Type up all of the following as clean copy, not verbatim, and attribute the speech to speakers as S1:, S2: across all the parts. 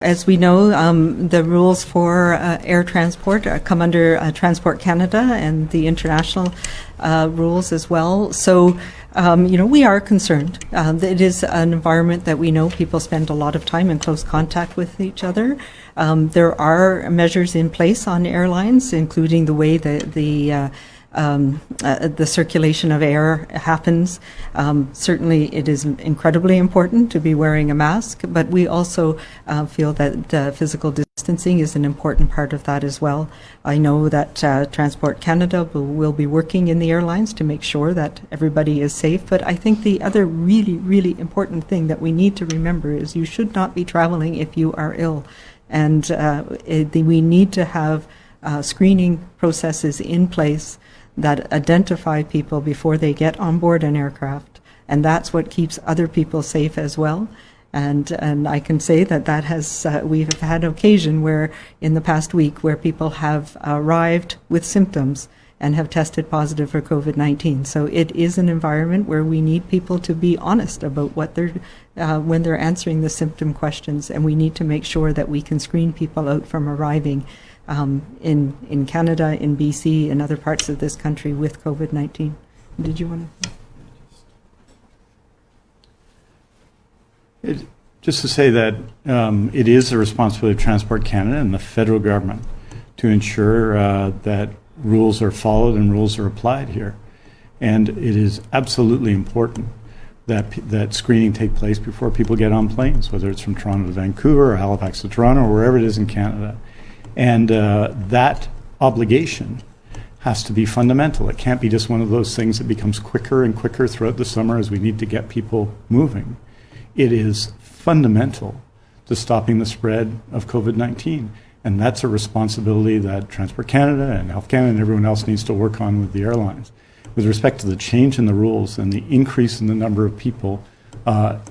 S1: As we know, the rules for air transport come under Transport Canada and the international rules as well. So, we are concerned. It is an environment that we know people spend a lot of time in close contact with each other. There are measures in place on airlines, including the way that the circulation of air happens. Certainly it is incredibly important to be wearing a mask, but we also feel that physical distancing is an important part of that as well. I know that Transport Canada will be working in the airlines to make sure that everybody is safe, but I think the other really, really important thing that we need to remember is you should not be traveling if you are ill. And we need to have screening processes in place that identify people before they get on board an aircraft, and that's what keeps other people safe as well. And I can say that has we've had occasion where in the past week where people have arrived with symptoms and have tested positive for COVID-19. So it is an environment where we need people to be honest about what they're when they're answering the symptom questions, and we need to make sure that we can screen people out from arriving in Canada, in BC, and other parts of this country with COVID-19. Did you want
S2: to? Just to say that it is the responsibility of Transport Canada and the federal government to ensure that rules are followed and rules are applied here. And it is absolutely important that screening take place before people get on planes, whether it's from Toronto to Vancouver or Halifax to Toronto or wherever it is in Canada. And that obligation has to be fundamental. It can't be just one of those things that becomes quicker and quicker throughout the summer as we need to get people moving. It is fundamental to stopping the spread of COVID-19. And that's a responsibility that Transport Canada and Health Canada and everyone else needs to work on with the airlines. With respect to the change in the rules and the increase in the number of people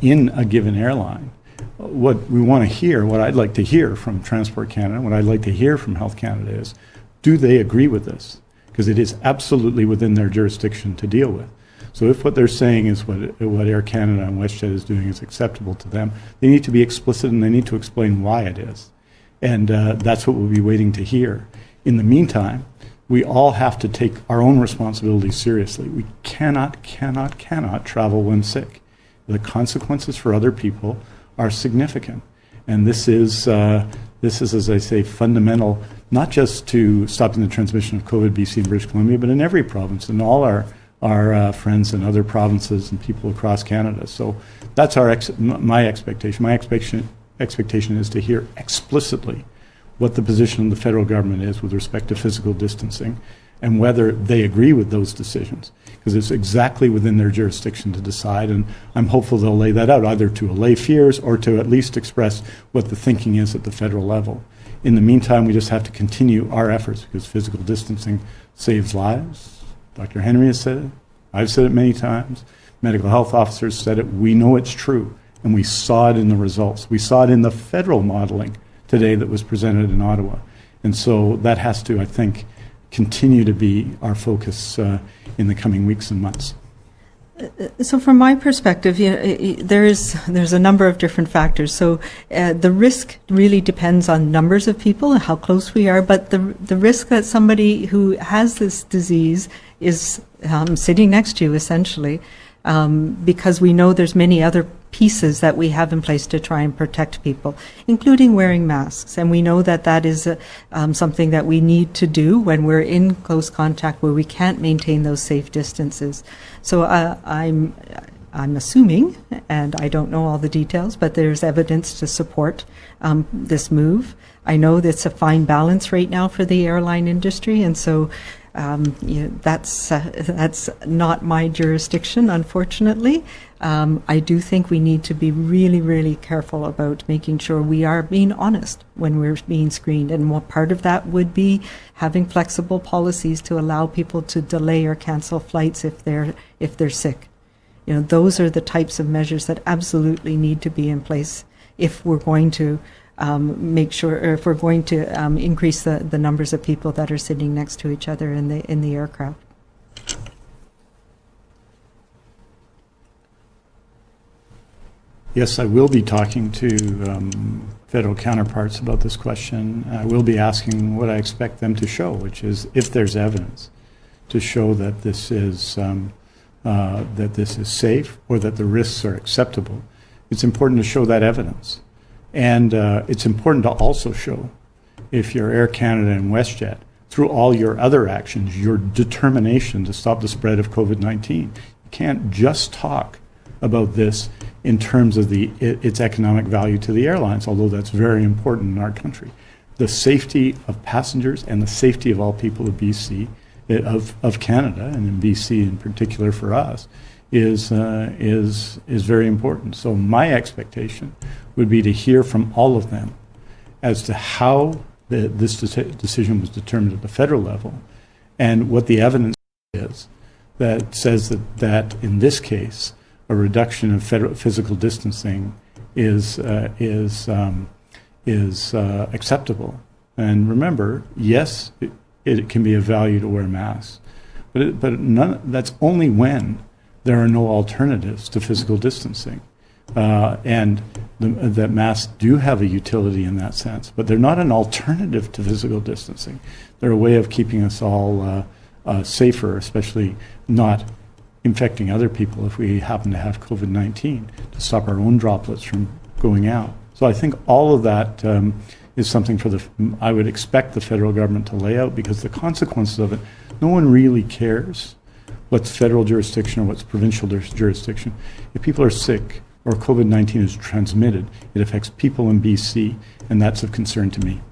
S2: in a given airline, what we want to hear, what I'd like to hear from Transport Canada, what I'd like to hear from Health Canada is, do they agree with this? Because it is absolutely within their jurisdiction to deal with. So if what they're saying is what Air Canada and WestJet is doing is acceptable to them, they need to be explicit and they need to explain why it is. And that's what we'll be waiting to hear. In the meantime, we all have to take our own responsibilities seriously. We cannot travel when sick. The consequences for other people are significant. And this is, as I say, fundamental, not just to stopping the transmission of COVID, BC and British Columbia, but in every province, and all our friends in other provinces and people across Canada. So that's my expectation. My expectation is to hear explicitly what the position of the federal government is with respect to physical distancing and whether they agree with those decisions, because it's exactly within their jurisdiction to decide, and I'm hopeful they'll lay that out, either to allay fears or to at least express what the thinking is at the federal level. In the meantime, we just have to continue our efforts, because physical distancing saves lives. Dr. Henry has said it. I've said it many times. Medical health officers said it. We know it's true, and we saw it in the results. We saw it in the federal modeling today that was presented in Ottawa. And so that has to, I think, continue to be our focus in the coming weeks and months.
S1: So from my perspective, there's a number of different factors. So the risk really depends on numbers of people and how close we are, but the risk that somebody who has this disease is sitting next to you, essentially, because we know there's many other pieces that we have in place to try and protect people, including wearing masks. And we know that is something that we need to do when we're in close contact where we can't maintain those safe distances. So I'm assuming, and I don't know all the details, but there's evidence to support this move. I know that's a fine balance right now for the airline industry, and so that's not my jurisdiction, unfortunately. I do think we need to be really, really careful about making sure we are being honest when we're being screened, and what part of that would be having flexible policies to allow people to delay or cancel flights if they're sick. Those are the types of measures that absolutely need to be in place if we're going to make sure, or if we're going to increase the numbers of people that are sitting next to each other in the aircraft.
S2: Yes, I will be talking to federal counterparts about this question. I will be asking what I expect them to show, which is if there's evidence to show that this is safe or that the risks are acceptable. It's important to show that evidence. And it's important to also show, if you're Air Canada and WestJet, through all your other actions, your determination to stop the spread of COVID-19. You can't just talk about this in terms of its economic value to the airlines, although that's very important in our country. The safety of passengers and the safety of all people of BC, of Canada, and in BC in particular for us, is very important. So my expectation would be to hear from all of them as to how this decision was determined at the federal level and what the evidence is that says that in this case, a reduction of physical distancing is acceptable. And remember, yes, it can be of value to wear masks, but that's only when there are no alternatives to physical distancing. And that masks do have a utility in that sense, but they're not an alternative to physical distancing. They're a way of keeping us all safer, especially not infecting other people if we happen to have COVID-19, to stop our own droplets from going out. So I think all of that is something I would expect the federal government to lay out, because the consequences of it, no one really cares what's federal jurisdiction or what's provincial jurisdiction. If people are sick or COVID-19 is transmitted, it affects people in BC, and that's of concern to me.